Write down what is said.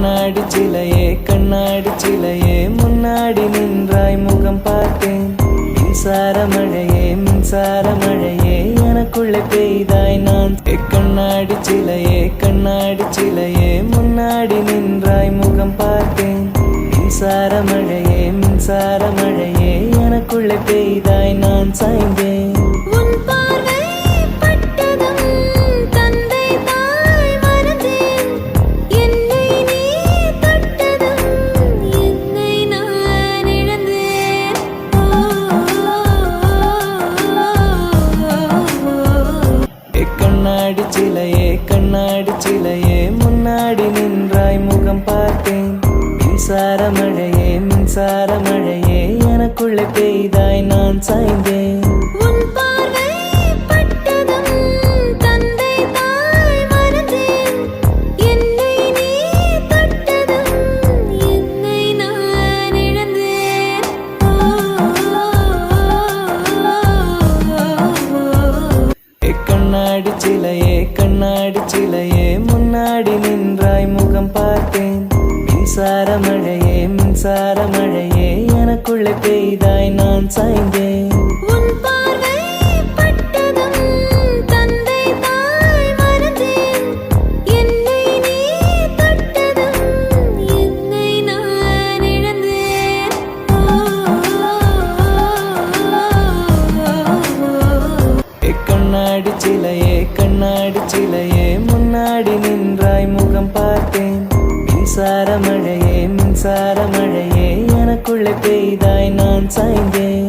கண்ணாடி சிலையே கண்ணாடி சிலையே முன்னாடி நின்றாய் முகம் பார்த்தேன். மின்சார மழையே மின்சார மழையே எனக்குள்ளே பெய்தாய் நான். கண்ணாடி சிலையே கண்ணாடி சிலையே முன்னாடி நின்றாய் முகம் பார்த்தேன். மின்சார மழையே மின்சார மழையே எனக்குள்ளே பெய்தாய் நான் சாய்ந்தேன். கண்ணாடி சிலையே கண்ணாடி சிலையே முன்னாடி நின்றாய் முகம் பார்த்தேன். மின்சார மழையே மின்சார மழையே எனக்குள்ளே பெய்தாய் நான் சாய்ந்தேன். கண்ணாடி சிலையே கண்ணாடி சிலையே முன்னாடி நின்றாய் முகம் பார்த்தேன். மின்சார மழையே மின்சார மழையே எனக்குள்ளே பெய்தாய் நான் சாய்ந்தேன். கண்ணாடி சிலையே கண்ணாடி சிலையே முன்னாடி நின்றாய் முகம் பார்த்தேன். மின்சார மழையே மின்சார மழையே எனக்குள்ளே பெய்தாய் நான் சாய்ந்தேன்.